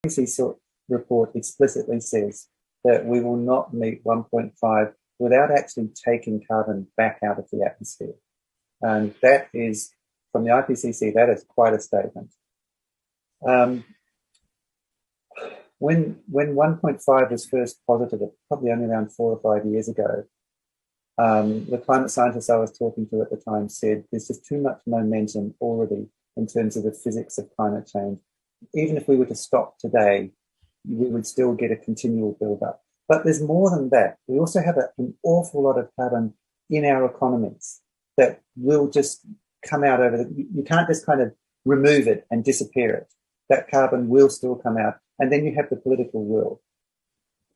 IPCC report explicitly says that we will not meet 1.5 without actually taking carbon back out of the atmosphere. And that is, from the IPCC, that is quite a statement. When 1.5 was first posited, probably only around 4 or 5 years ago, the climate scientists I was talking to at the time said there's just too much momentum already in terms of the physics of climate change. Even if we were to stop today, we would still get a continual build-up. But there's more than that. We also have an awful lot of carbon in our economies that will just come out over you can't just kind of remove it and disappear it. That carbon will still come out. And then you have the political will.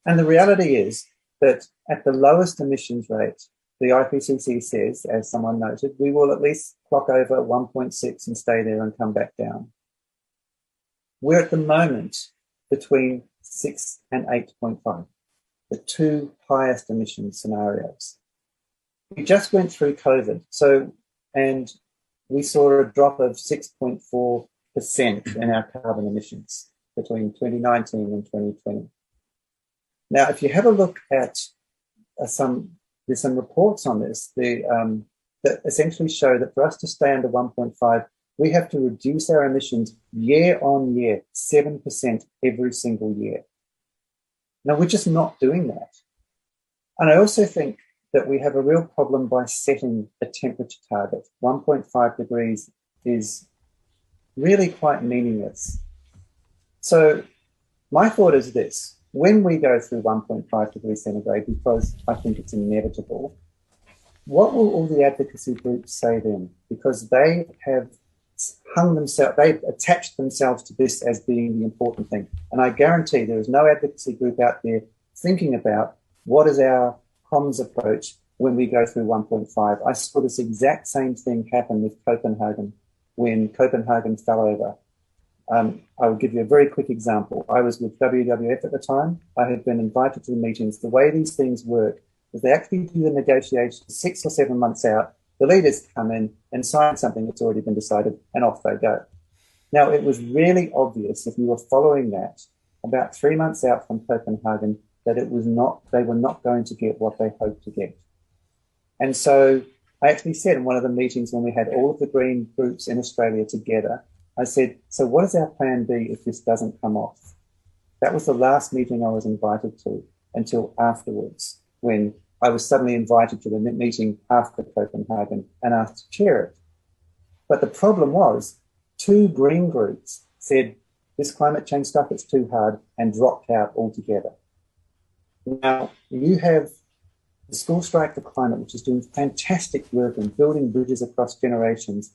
And the reality is that at the lowest emissions rate, the IPCC says, as someone noted, we will at least clock over 1.6 and stay there and come back down. We're at the moment between 6 and 8.5, the two highest emission scenarios. We just went through COVID, and we saw a drop of 6.4% in our carbon emissions between 2019 and 2020. Now, if you have a look at there's some reports on this that essentially show that for us to stay under 1.5, we have to reduce our emissions year on year, 7% every single year. Now, we're just not doing that. And I also think that we have a real problem by setting a temperature target. 1.5 degrees is really quite meaningless. So my thought is this: when we go through 1.5 degrees centigrade, because I think it's inevitable, what will all the advocacy groups say then? Because they have they've attached themselves to this as being the important thing. And I guarantee there is no advocacy group out there thinking about what is our comms approach when we go through 1.5. I saw this exact same thing happen with Copenhagen when Copenhagen fell over. I will give you a very quick example. I was with WWF at the time. I had been invited to the meetings. The way these things work is they actually do the negotiations 6 or 7 months out. The leaders come in and sign something that's already been decided, and off they go. Now, it was really obvious, if you were following that, about 3 months out from Copenhagen, that they were not going to get what they hoped to get. And so I actually said in one of the meetings when we had all of the green groups in Australia together, I said, so what is our plan B if this doesn't come off? That was the last meeting I was invited to until afterwards, when I was suddenly invited to the meeting after Copenhagen and asked to chair it. But the problem was 2 green groups said, this climate change stuff, it's too hard, and dropped out altogether. Now, you have the School Strike for Climate, which is doing fantastic work in building bridges across generations,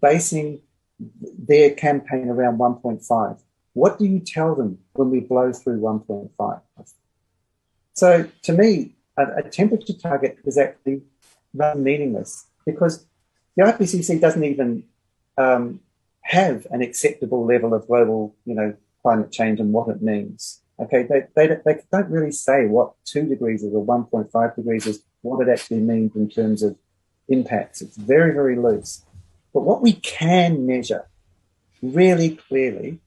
basing their campaign around 1.5. What do you tell them when we blow through 1.5? So to me, a temperature target is actually rather meaningless, because the IPCC doesn't even have an acceptable level of global, climate change and what it means. Okay, they don't really say what 2 degrees is or 1.5 degrees is, what it actually means in terms of impacts. It's very, very loose. But what we can measure really clearly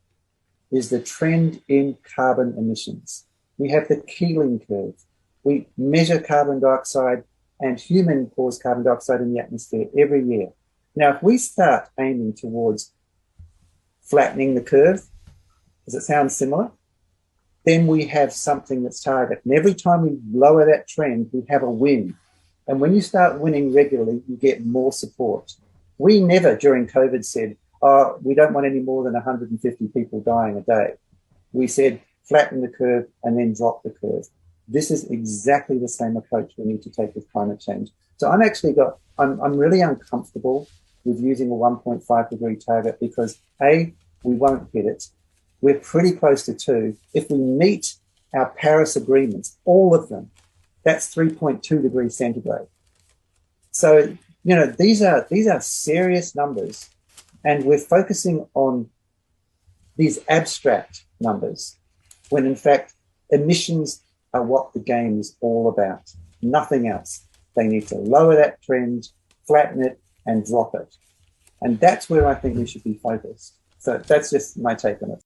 is the trend in carbon emissions. We have the Keeling curve. We measure carbon dioxide and human-caused carbon dioxide in the atmosphere every year. Now, if we start aiming towards flattening the curve, does it sound similar? Then we have something that's target. And every time we lower that trend, we have a win. And when you start winning regularly, you get more support. We never, during COVID, said, we don't want any more than 150 people dying a day. We said, flatten the curve and then drop the curve. This is exactly the same approach we need to take with climate change. So I'm really uncomfortable with using a 1.5 degree target because A, we won't hit it. We're pretty close to 2. If we meet our Paris agreements, all of them, that's 3.2 degrees centigrade. So, these are serious numbers, and we're focusing on these abstract numbers when in fact emissions are what the game is all about, nothing else. They need to lower that trend, flatten it, and drop it. And that's where I think we should be focused. So that's just my take on it.